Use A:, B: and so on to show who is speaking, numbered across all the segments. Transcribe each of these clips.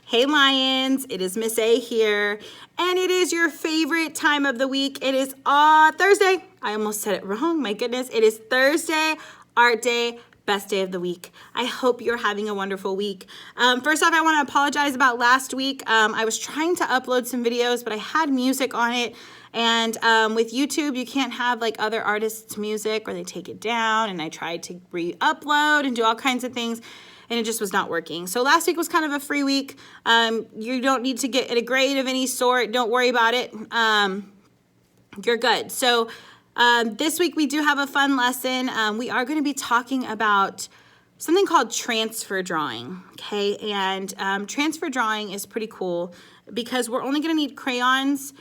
A: Hey Lions, it is Miss A here, and it is your favorite time of the week. It is Thursday. I almost said it wrong, my goodness. It is Thursday, art day, best day of the week. I hope you're having a wonderful week. First off, I want to apologize about last week. I was trying to upload some videos, but I had music on it, and with YouTube, you can't have like other artists' music or they take it down, and I tried to re-upload and do all kinds of things, and it just was not working. So last week was kind of a free week. You don't need to get a grade of any sort. Don't worry about it. You're good. So this week we do have a fun lesson. We are going to be talking about something called transfer drawing, okay? And transfer drawing is pretty cool because we're only going to need crayons,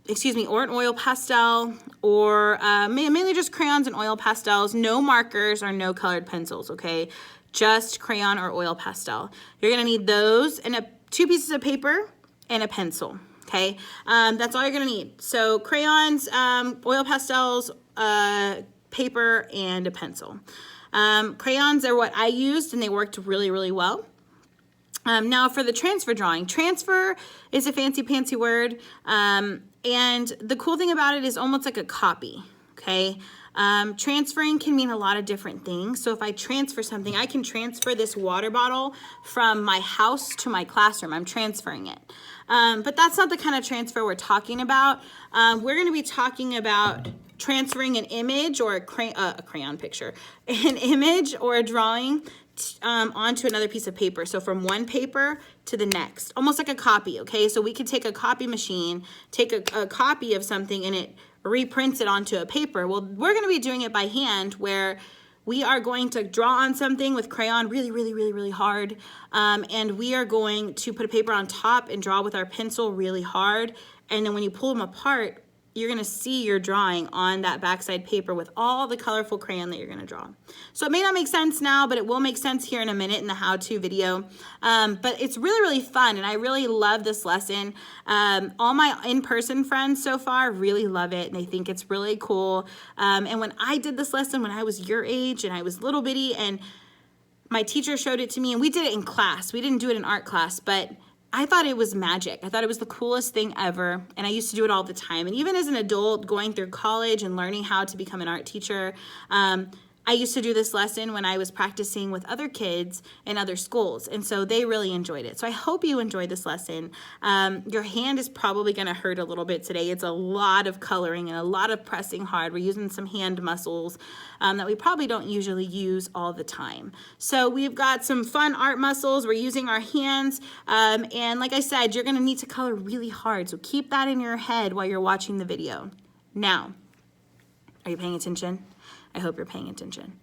A: or an oil pastel, or mainly just crayons and oil pastels, no markers or no colored pencils, okay? Just crayon or oil pastel. You're gonna need those and two pieces of paper and a pencil, okay? That's all you're gonna need. So crayons, oil pastels, paper, and a pencil. Crayons are what I used and they worked really, really well. Now for the transfer drawing. Transfer is a fancy word, and the cool thing about it is almost like a copy, okay? Transferring can mean a lot of different things. So if I transfer something, I can transfer this water bottle from my house to my classroom. I'm transferring it. But that's not the kind of transfer we're talking about. We're going to be talking about transferring an image or a crayon picture, an image or a drawing onto another piece of paper. So from one paper to the next, almost like a copy, okay? So we could take a copy machine, take a copy of something, and it reprints it onto a paper. Well, we're going to be doing it by hand, where we are going to draw on something with crayon really hard, and we are going to put a paper on top and draw with our pencil really hard, and then when you pull them apart, you're going to see your drawing on that backside paper with all the colorful crayon that you're going to draw. So it may not make sense now, but it will make sense here in a minute in the how-to video. But it's really fun, and I really love this lesson. All my in-person friends so far really love it, and they think it's really cool. And when I did this lesson when I was your age and I was little bitty, and my teacher showed it to me, and we did it in class. We didn't do it in art class, but I thought it was magic. I thought it was the coolest thing ever, and I used to do it all the time. And even as an adult going through college and learning how to become an art teacher, I used to do this lesson when I was practicing with other kids in other schools, and so they really enjoyed it. So I hope you enjoyed this lesson. Your hand is probably going to hurt a little bit today. It's a lot of coloring and a lot of pressing hard. We're using some hand muscles that we probably don't usually use all the time. So we've got some fun art muscles. We're using our hands, and like I said, you're going to need to color really hard, so keep that in your head while you're watching the video. Now, are you paying attention? I hope you're paying attention.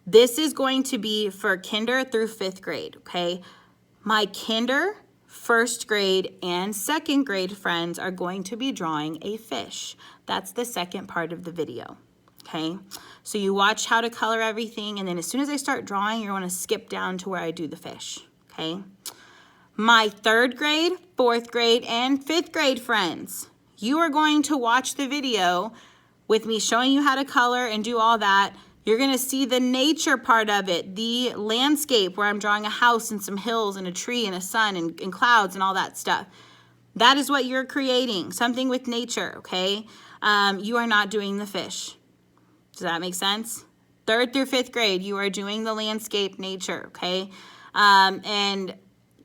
A: This is going to be for kinder through 5th grade, okay? My kinder, 1st grade, and 2nd grade friends are going to be drawing a fish. That's the second part of the video, okay? So you watch how to color everything, and then as soon as I start drawing, you're going to skip down to where I do the fish, okay? My 3rd grade, 4th grade, and 5th grade friends, you are going to watch the video with me showing you how to color and do all that. You're gonna see the nature part of it, the landscape where I'm drawing a house and some hills and a tree and a sun and clouds and all that stuff. That is what you're creating, something with nature, okay? You are not doing the fish. Does that make sense? 3rd through 5th grade, you are doing the landscape, nature, okay? And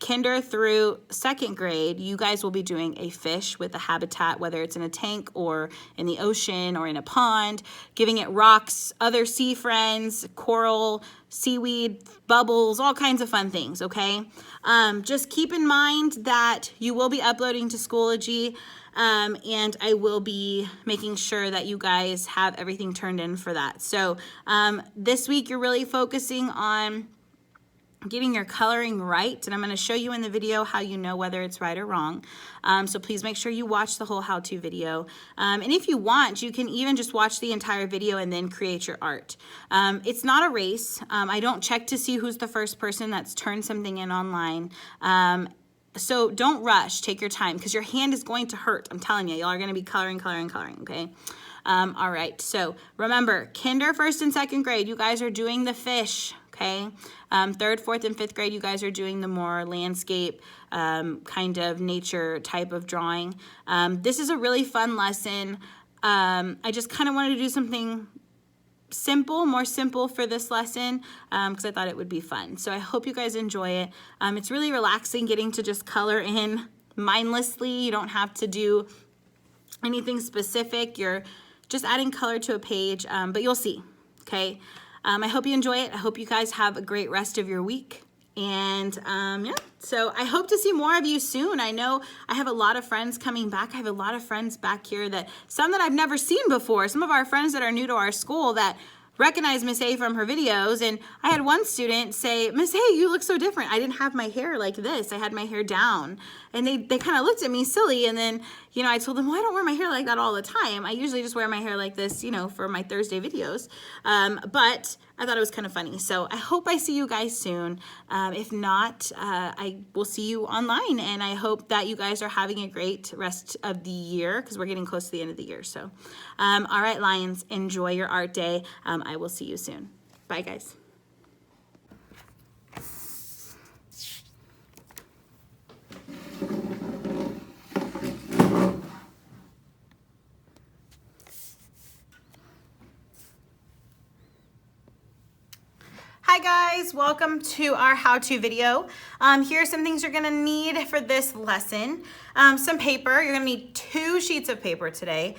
A: kinder through 2nd grade, you guys will be doing a fish with a habitat, whether it's in a tank or in the ocean or in a pond, giving it rocks, other sea friends, coral, seaweed, bubbles, all kinds of fun things, okay? Just keep in mind that you will be uploading to Schoology, and I will be making sure that you guys have everything turned in for that. So this week you're really focusing on getting your coloring right, and I'm going to show you in the video how you know whether it's right or wrong. So please make sure you watch the whole how-to video. And if you want, you can even just watch the entire video and then create your art. It's not a race. I don't check to see who's the first person that's turned something in online. So don't rush. Take your time, because your hand is going to hurt. I'm telling you, y'all are going to be coloring, okay? All right, so remember, kinder, first and second grade, you guys are doing the fish, okay? Third, fourth, and fifth grade, you guys are doing the more landscape, kind of nature type of drawing. This is a really fun lesson. I just kind of wanted to do something simple, more simple for this lesson, because I thought it would be fun. So I hope you guys enjoy it. It's really relaxing getting to just color in mindlessly. You don't have to do anything specific. You're just adding color to a page, but you'll see, okay? I hope you enjoy it. I hope you guys have a great rest of your week. And yeah, so I hope to see more of you soon. I know I have a lot of friends coming back. I have a lot of friends back here some that I've never seen before. Some of our friends that are new to our school that recognize Miss A from her videos. And I had one student say, Miss A, you look so different. I didn't have my hair like this. I had my hair down. And they kind of looked at me silly. And then, you know, I told them, well, I don't wear my hair like that all the time. I usually just wear my hair like this, you know, for my Thursday videos. But I thought it was kind of funny. So I hope I see you guys soon. If not, I will see you online. And I hope that you guys are having a great rest of the year because we're getting close to the end of the year. So, all right, Lions, enjoy your art day. I will see you soon. Bye, guys. Hi guys, welcome to our how-to video. Here are some things you're gonna need for this lesson. Some paper, you're gonna need 2 sheets of paper today.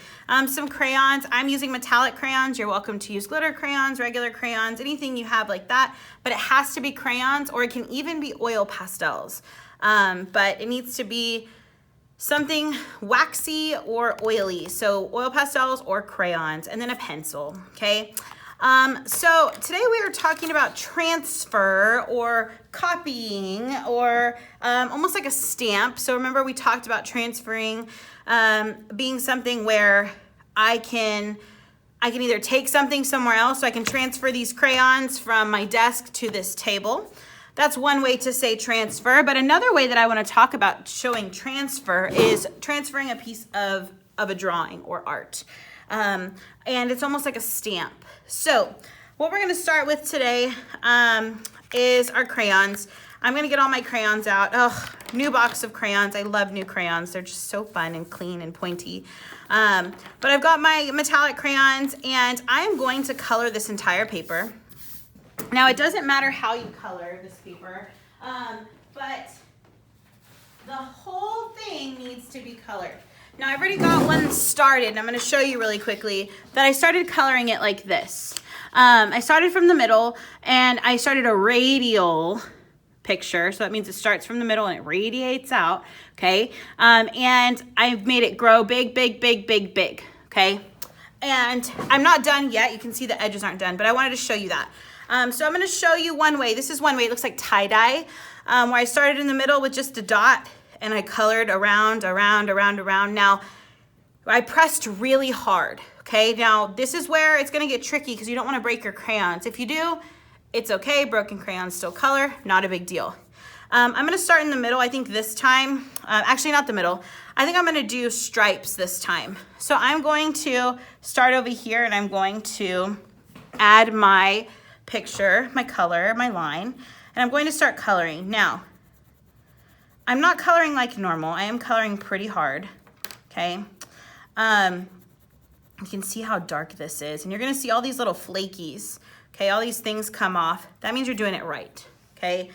A: Some crayons, I'm using metallic crayons. You're welcome to use glitter crayons, regular crayons, anything you have like that, but it has to be crayons or it can even be oil pastels. But it needs to be something waxy or oily. So oil pastels or crayons, and then a pencil, okay? So today we are talking about transfer or copying or almost like a stamp. So remember we talked about transferring being something where I can either take something somewhere else, so I can transfer these crayons from my desk to this table. That's one way to say transfer, but another way that I want to talk about showing transfer is transferring a piece of a drawing or art. And it's almost like a stamp. So what we're going to start with today is our crayons. I'm going to get all my crayons out. Oh, new box of crayons. I love new crayons. They're just so fun and clean and pointy. But I've got my metallic crayons and I am going to color this entire paper. Now it doesn't matter how you color this paper, but the whole thing needs to be colored. Now I've already got one started and I'm going to show you really quickly that I started coloring it like this. I started from the middle and I started a radial picture. So that means it starts from the middle and it radiates out. Okay. And I've made it grow big, big, big, big, big. Okay. And I'm not done yet. You can see the edges aren't done, but I wanted to show you that. So I'm going to show you one way. This is one way. It looks like tie-dye, where I started in the middle with just a dot and I colored around. Now, I pressed really hard, okay? Now, this is where it's gonna get tricky because you don't wanna break your crayons. If you do, it's okay. Broken crayons still color, not a big deal. I'm gonna start in the middle, I think this time. Actually, not the middle. I think I'm gonna do stripes this time. So I'm going to start over here and I'm going to add my picture, my color, my line, and I'm going to start coloring. Now, I'm not coloring like normal. I am coloring pretty hard, okay? You can see how dark this is, and you're gonna see all these little flakies, okay? All these things come off. That means you're doing it right, okay?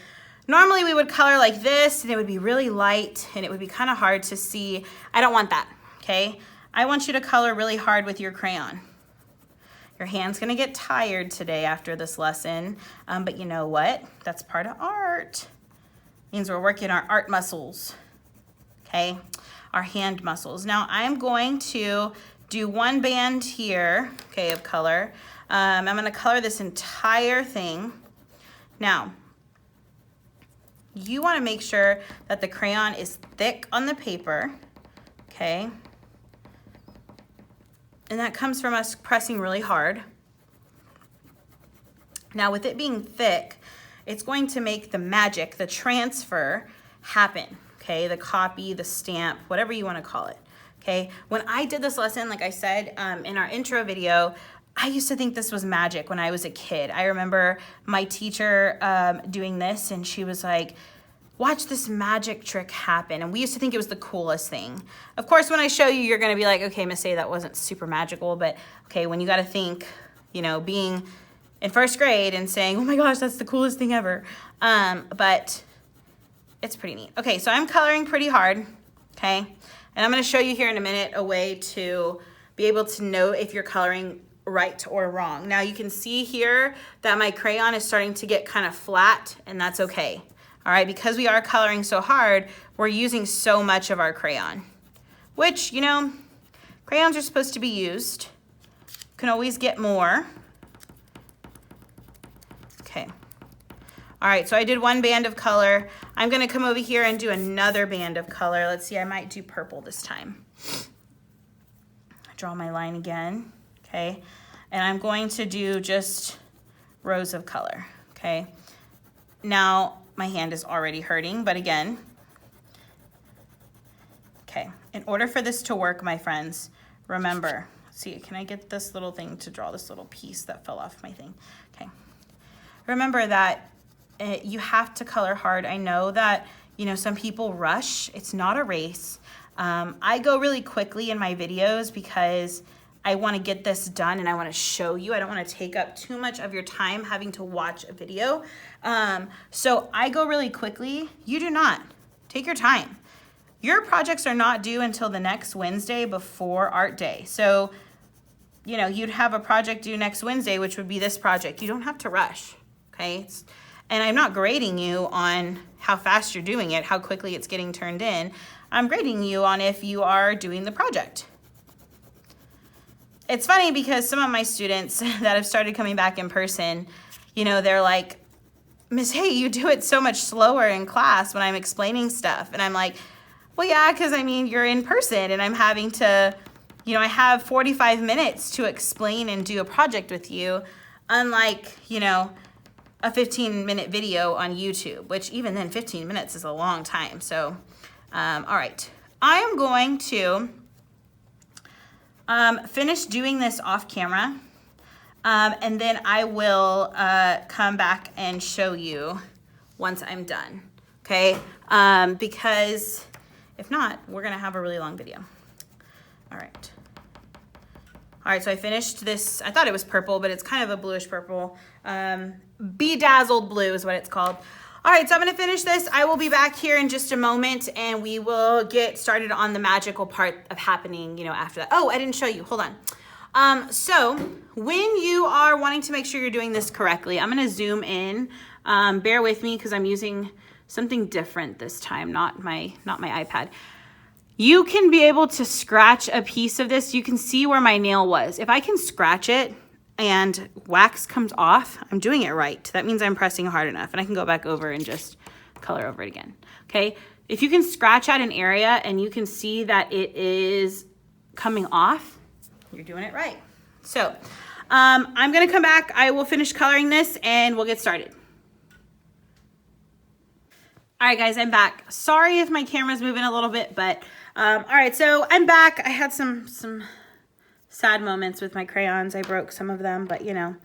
A: Normally we would color like this, and it would be really light, and it would be kind of hard to see. I don't want that, okay? I want you to color really hard with your crayon. Your hand's gonna get tired today after this lesson, but you know what? That's part of art. Means we're working our art muscles, okay? Our hand muscles. Now I'm going to do one band here, okay, of color. I'm gonna color this entire thing. Now, you wanna make sure that the crayon is thick on the paper, okay? And that comes from us pressing really hard. Now with it being thick, it's going to make the magic, the transfer happen, okay? The copy, the stamp, whatever you want to call it, okay? When I did this lesson, like I said in our intro video, I used to think this was magic when I was a kid. I remember my teacher doing this, and she was like, watch this magic trick happen. And we used to think it was the coolest thing. Of course, when I show you, you're gonna be like, okay, Miss A, that wasn't super magical, but okay, when you gotta think, you know, being in first grade and saying, oh my gosh, that's the coolest thing ever. But it's pretty neat. Okay, so I'm coloring pretty hard, okay? And I'm gonna show you here in a minute a way to be able to know if you're coloring right or wrong. Now you can see here that my crayon is starting to get kind of flat, and that's okay. All right, because we are coloring so hard, we're using so much of our crayon, which, you know, crayons are supposed to be used. You can always get more. Okay. All right, so I did one band of color. I'm gonna come over here and do another band of color. Let's see, I might do purple this time. Draw my line again, okay? And I'm going to do just rows of color, okay? Now, my hand is already hurting, but again, okay. In order for this to work, my friends, remember, see, can I get this little thing to draw this little piece that fell off my thing? Okay. Remember that you have to color hard. I know that, you know, some people rush. It's not a race. I go really quickly in my videos because I want to get this done and I want to show you. I don't want to take up too much of your time having to watch a video. So I go really quickly. You do not. Take your time. Your projects are not due until the next Wednesday before art day. So, you know, you'd have a project due next Wednesday, which would be this project. You don't have to rush, okay? And I'm not grading you on how fast you're doing it, how quickly it's getting turned in. I'm grading you on if you are doing the project. It's funny because some of my students that have started coming back in person, you know, they're like, Miss, hey, you do it so much slower in class when I'm explaining stuff. And I'm like, well, yeah, because I mean, you're in person and I'm having to, you know, I have 45 minutes to explain and do a project with you, unlike, you know, a 15-minute video on YouTube, which even then 15 minutes is a long time. So, all right, I am going to finish doing this off camera, and then I will come back and show you once I'm done, okay? Because if not, we're gonna have a really long video. All right. All right, so I finished this. I thought it was purple, but it's kind of a bluish purple. Bedazzled blue is what it's called. All right, so I'm gonna finish this. I will be back here in just a moment and we will get started on the magical part of happening, you know, after that. Oh, I didn't show you, hold on. So when you are wanting to make sure you're doing this correctly, I'm gonna zoom in. Bear with me because I'm using something different this time, not my iPad. You can be able to scratch a piece of this. You can see where my nail was. If I can scratch it and wax comes off, I'm doing it right. That means I'm pressing hard enough, and I can go back over and just color over it again, okay? If you can scratch at an area and you can see that it is coming off, you're doing it right. So I'm gonna come back, I will finish coloring this and we'll get started. All right, guys, I'm back. Sorry if my camera's moving a little bit, but all right, so I'm back. I had some sad moments with my crayons. I broke some of them, but you know,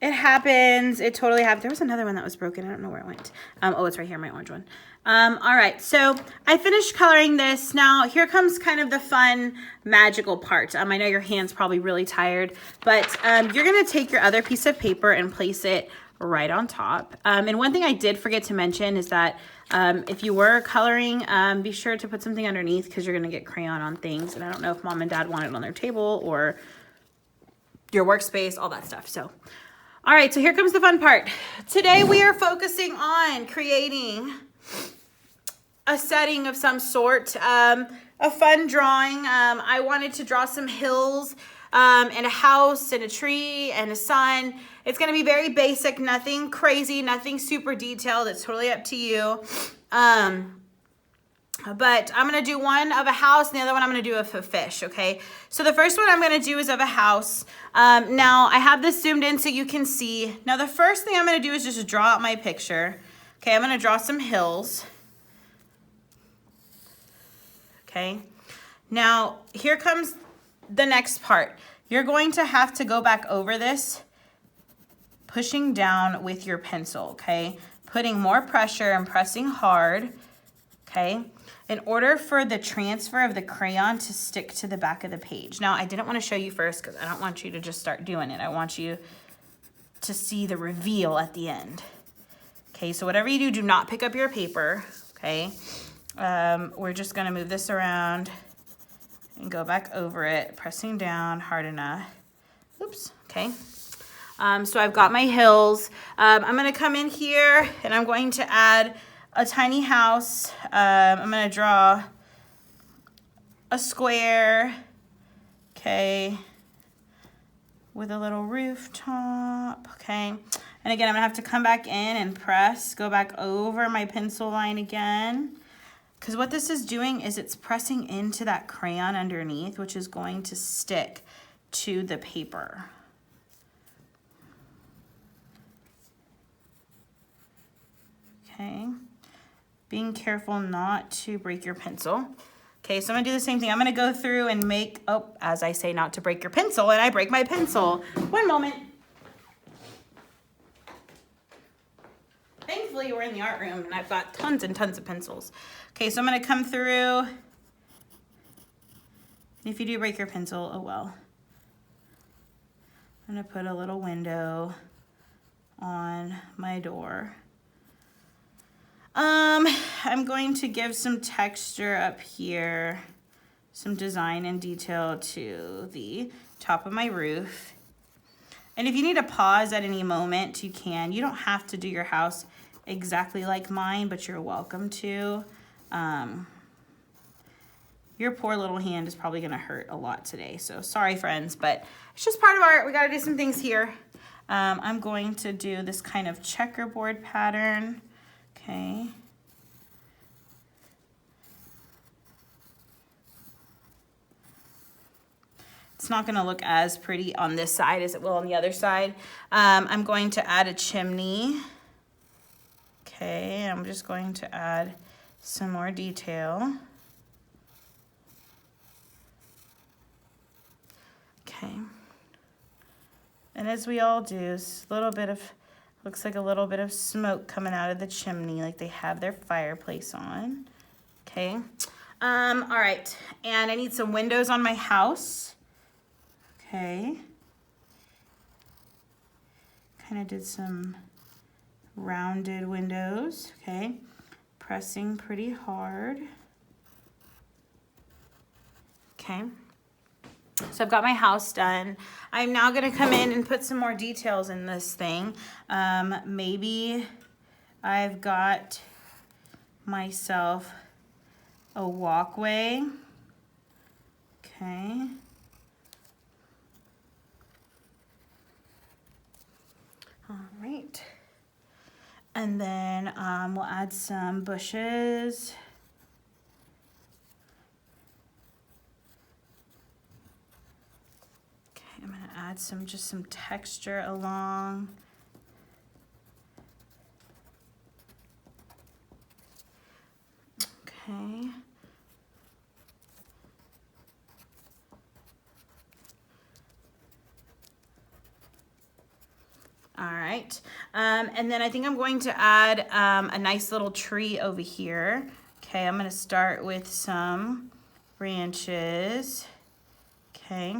A: it happens. It totally happened. There was another one that was broken. I don't know where it went. Oh, it's right here, my orange one. All right, so I finished coloring this. Now here comes kind of the fun, magical part. I know your hand's probably really tired, but you're gonna take your other piece of paper and place it right on top. And one thing I did forget to mention is that if you were coloring, be sure to put something underneath because you're gonna get crayon on things. And I don't know if mom and dad want it on their table or your workspace, all that stuff. So, all right, so here comes the fun part. Today we are focusing on creating a setting of some sort, a fun drawing. I wanted to draw some hills and a house and a tree and a sun. It's gonna be very basic, nothing crazy, nothing super detailed. It's totally up to you. But I'm gonna do one of a house and the other one I'm gonna do of a fish, okay? So the first one I'm gonna do is of a house. Now I have this zoomed in so you can see. Now the first thing I'm gonna do is just draw out my picture. Okay, I'm gonna draw some hills. Okay, Now, here comes the next part. You're going to have to go back over this, pushing down with your pencil, okay? Putting more pressure and pressing hard, okay? In order for the transfer of the crayon to stick to the back of the page. Now, I didn't want to show you first because I don't want you to just start doing it. I want you to see the reveal at the end. Okay, so whatever you do, do not pick up your paper, okay? We're just gonna move this around and go back over it, pressing down hard enough. Oops, okay. So I've got my hills. I'm gonna come in here and I'm going to add a tiny house. I'm gonna draw a square, okay, with a little rooftop, okay. And again, I'm gonna have to come back in and press, go back over my pencil line again. Because what this is doing is it's pressing into that crayon underneath, which is going to stick to the paper. Okay, being careful not to break your pencil. Okay, so I'm gonna do the same thing. I'm gonna go through and make, oh, as I say, not to break your pencil, and I break my pencil. One moment. Thankfully, we're in the art room and I've got tons and tons of pencils. Okay, so I'm gonna come through. If you do break your pencil, oh well. I'm gonna put a little window on my door. I'm going to give some texture up here, some design and detail to the top of my roof. And if you need to pause at any moment, you can. You don't have to do your house exactly like mine, but you're welcome to. Your poor little hand is probably gonna hurt a lot today. So sorry, friends, but it's just part of art. We gotta do some things here. I'm going to do this kind of checkerboard pattern, okay. It's not gonna look as pretty on this side as it will on the other side. I'm going to add a chimney. Okay, I'm just going to add some more detail. Okay. And as we all do, a little bit of, looks like a little bit of smoke coming out of the chimney, like they have their fireplace on. Okay. All right, and I need some windows on my house. Okay. Kind of did some rounded windows, okay. Pressing pretty hard. Okay. So I've got my house done. I'm now gonna come in and put some more details in this thing. Maybe I've got myself a walkway. Okay. All right. And then we'll add some bushes. Okay, I'm gonna add just some texture along. Okay. All right, and then I think I'm going to add a nice little tree over here. Okay, I'm gonna start with some branches. Okay.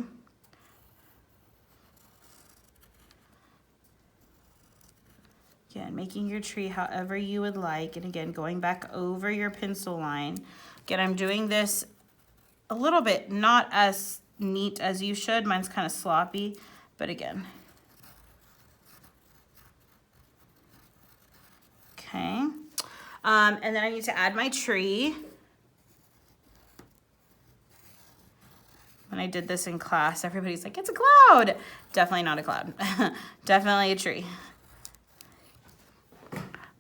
A: Again, making your tree however you would like, and again, going back over your pencil line. Again, I'm doing this a little bit, not as neat as you should. Mine's kind of sloppy, but again. Okay, and then I need to add my tree. When I did this in class, everybody's like, it's a cloud. Definitely not a cloud. Definitely a tree.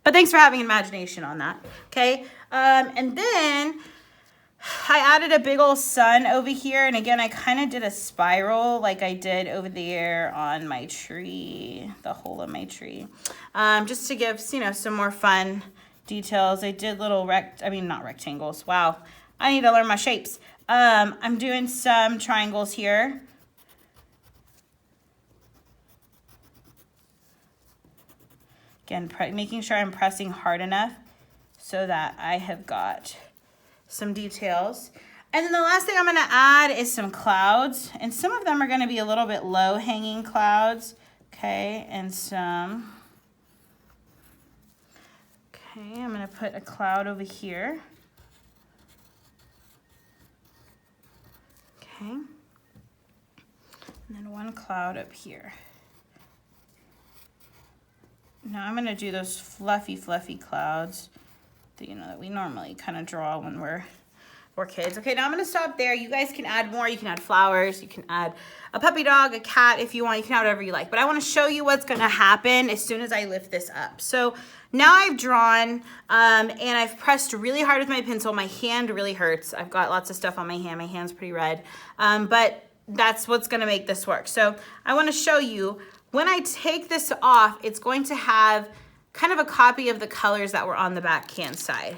A: But thanks for having imagination on that, okay? And then I added a big old sun over here, and again, I kind of did a spiral like I did over there on my tree, the hole of my tree, just to give, you know, some more fun details. I did little not rectangles. Wow, I need to learn my shapes. I'm doing some triangles here. Again, making sure I'm pressing hard enough so that I have got some details. And then the last thing I'm gonna add is some clouds. And some of them are gonna be a little bit low hanging clouds. Okay, and some. Okay, I'm gonna put a cloud over here. Okay. And then one cloud up here. Now I'm gonna do those fluffy clouds that, you know, that we normally kind of draw when we're kids. Okay, now I'm gonna stop there. You guys can add more. You can add flowers. You can add a puppy dog, a cat if you want. You can add whatever you like. But I wanna show you what's gonna happen as soon as I lift this up. So now I've drawn and I've pressed really hard with my pencil. My hand really hurts. I've got lots of stuff on my hand. My hand's pretty red. But that's what's gonna make this work. So I wanna show you, when I take this off, it's going to have kind of a copy of the colors that were on the back hand side.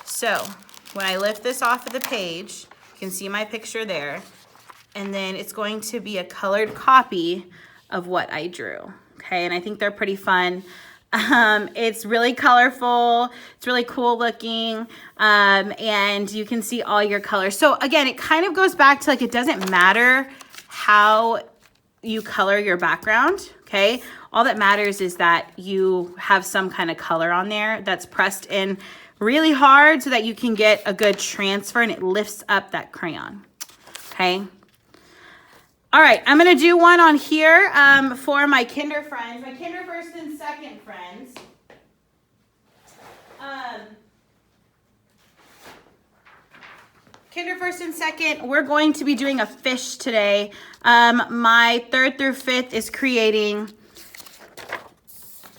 A: So when I lift this off of the page, you can see my picture there, and then it's going to be a colored copy of what I drew. Okay, and I think they're pretty fun. It's really colorful, it's really cool looking, and you can see all your colors. So again, it kind of goes back to, like, it doesn't matter how you color your background, okay? All that matters is that you have some kind of color on there that's pressed in really hard so that you can get a good transfer and it lifts up that crayon, okay? All right, I'm gonna do one on here for my kinder friends, my kinder first and second friends. Kinder first and second, we're going to be doing a fish today. My third through fifth is creating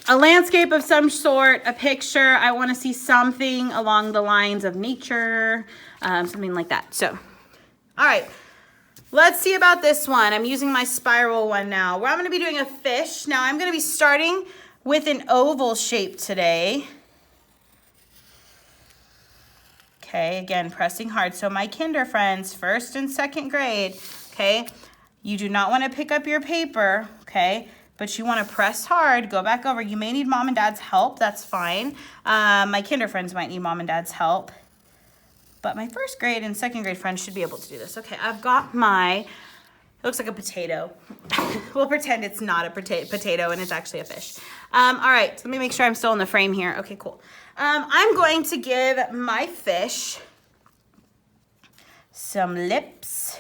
A: a landscape of some sort, a picture. I want to see something along the lines of nature, something like that. So, all right, let's see about this one. I'm using my spiral one now. Where I'm going to be doing a fish. Now I'm going to be starting with an oval shape today. Okay, again, pressing hard. So my kinder friends, first and second grade, okay, you do not want to pick up your paper, okay, but you want to press hard, go back over. You may need mom and dad's help, that's fine. My kinder friends might need mom and dad's help, but my first grade and second grade friends should be able to do this. Okay, I've got my, it looks like a potato. We'll pretend it's not a potato and it's actually a fish. All right, so let me make sure I'm still in the frame here. Okay, cool. I'm going to give my fish some lips.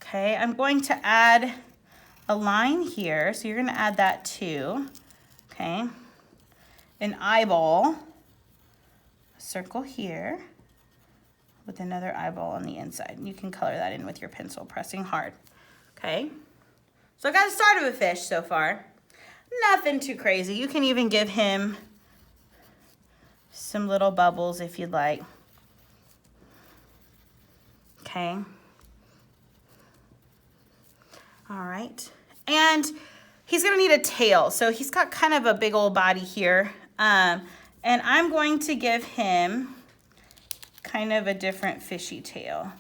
A: Okay, I'm going to add a line here, so you're gonna add that too. Okay, an eyeball, a circle here with another eyeball on the inside. You can color that in with your pencil, pressing hard. Okay, so I got the start of a fish so far. Nothing too crazy. You can even give him some little bubbles if you'd like. Okay. All right. And he's gonna need a tail. So he's got kind of a big old body here. And I'm going to give him kind of a different fishy tail.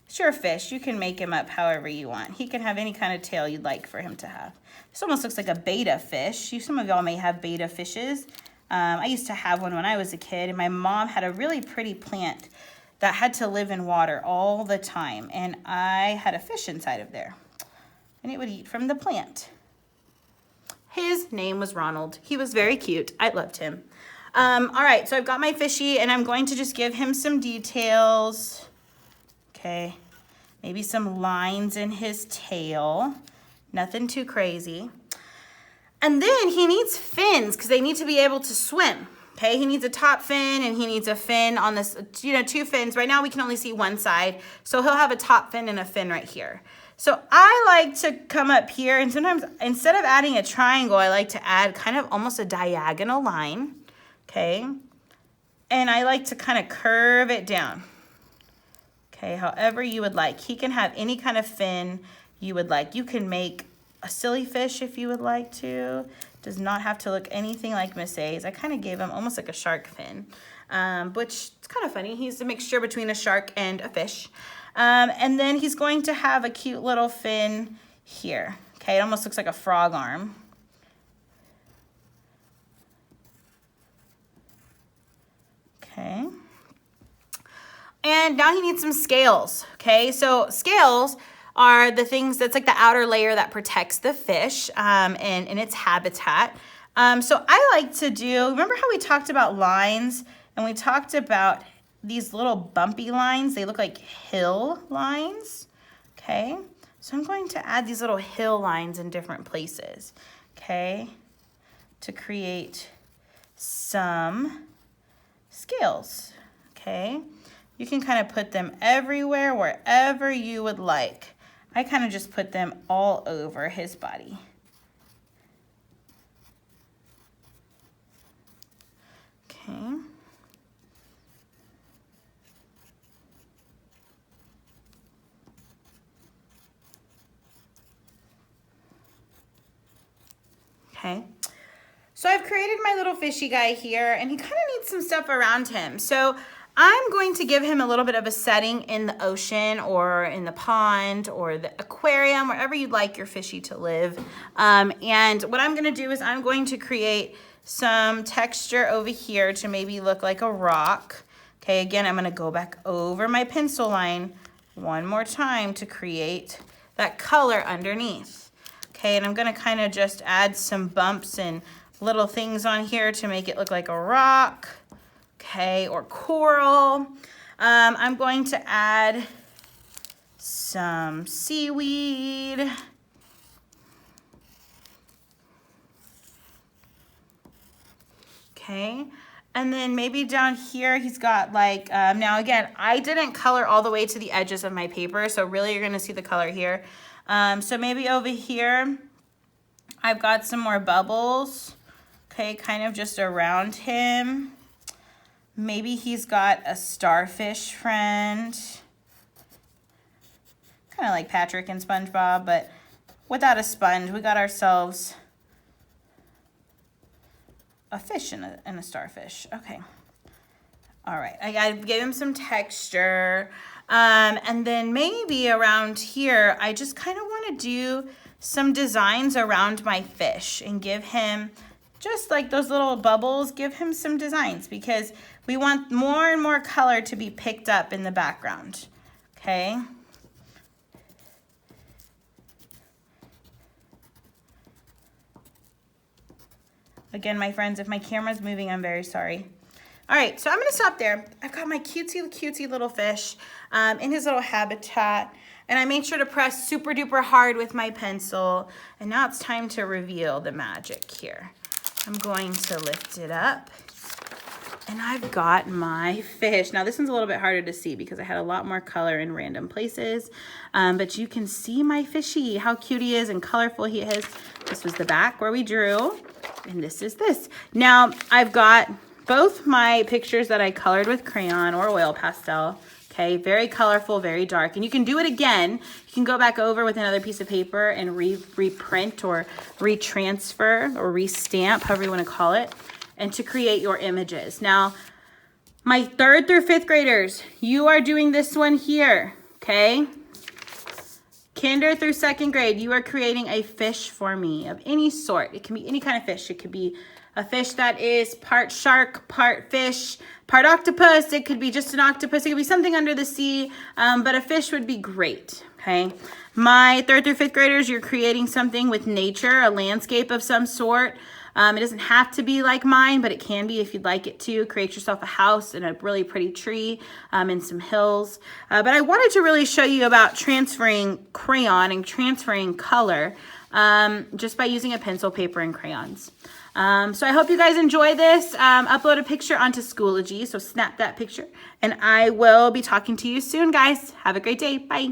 A: It's your fish. You can make him up however you want. He can have any kind of tail you'd like for him to have. This almost looks like a betta fish. Some of y'all may have betta fishes. I used to have one when I was a kid, and my mom had a really pretty plant that had to live in water all the time, and I had a fish inside of there, and it would eat from the plant. His name was Ronald. He was very cute. I loved him. All right, so I've got my fishy, and I'm going to just give him some details. Okay, maybe some lines in his tail. Nothing too crazy. And then he needs fins because they need to be able to swim. Okay, he needs a top fin and he needs a fin on this, two fins. Right now we can only see one side. So he'll have a top fin and a fin right here. So I like to come up here, and sometimes instead of adding a triangle, I like to add kind of almost a diagonal line. Okay, and I like to kind of curve it down. Okay, however you would like. He can have any kind of fin you would like. You can make a silly fish if you would like to. Does not have to look anything like Miss A's. I kind of gave him almost like a shark fin, which is kind of funny. He's a mixture between a shark and a fish. And then he's going to have a cute little fin here. Okay, it almost looks like a frog arm. Okay. And now he needs some scales, okay? So scales are the things that's like the outer layer that protects the fish in its habitat. So I like to do, remember how we talked about lines and we talked about these little bumpy lines? They look like hill lines, okay? So I'm going to add these little hill lines in different places, okay? To create some scales, okay? You can kind of put them everywhere, wherever you would like. I kind of just put them all over his body. Okay. Okay. So I've created my little fishy guy here, and he kind of needs some stuff around him. So I'm going to give him a little bit of a setting in the ocean or in the pond or the aquarium, wherever you'd like your fishy to live. And what I'm gonna do is I'm going to create some texture over here to maybe look like a rock. Okay, again, I'm gonna go back over my pencil line one more time to create that color underneath. Okay, and I'm gonna kind of just add some bumps and little things on here to make it look like a rock. Okay, or coral. I'm going to add some seaweed. Okay, and then maybe down here he's got like, now again, I didn't color all the way to the edges of my paper, so really you're gonna see the color here. So maybe over here, I've got some more bubbles, okay, kind of just around him. Maybe he's got a starfish friend, kind of like Patrick and SpongeBob, but without a sponge. We got ourselves a fish and a starfish. Okay. All right. I gotta give him some texture. And then maybe around here, I just kind of want to do some designs around my fish and give him, just like those little bubbles, give him some designs because we want more and more color to be picked up in the background, okay? Again, my friends, if my camera's moving, I'm very sorry. All right, so I'm gonna stop there. I've got my cutesy little fish in his little habitat, and I made sure to press super duper hard with my pencil, and now it's time to reveal the magic here. I'm going to lift it up, and I've got my fish. Now this one's a little bit harder to see because I had a lot more color in random places, but you can see my fishy, how cute he is and colorful he is. This was the back where we drew, and this is this. Now I've got both my pictures that I colored with crayon or oil pastel. Okay, very colorful, very dark. And you can do it again. You can go back over with another piece of paper and reprint or retransfer or restamp, however you want to call it, and to create your images. Now, my 3rd through 5th graders, you are doing this one here, okay? Kinder through 2nd grade, you are creating a fish for me of any sort. It can be any kind of fish. It could be a fish that is part shark, part fish, part octopus. It could be just an octopus. It could be something under the sea, but a fish would be great, okay? My 3rd through 5th graders, you're creating something with nature, a landscape of some sort. It doesn't have to be like mine, but it can be if you'd like it to. Create yourself a house and a really pretty tree and some hills. But I wanted to really show you about transferring crayon and transferring color just by using a pencil, paper, and crayons. So I hope you guys enjoy this. Upload a picture onto Schoology, so snap that picture. And I will be talking to you soon, guys. Have a great day. Bye.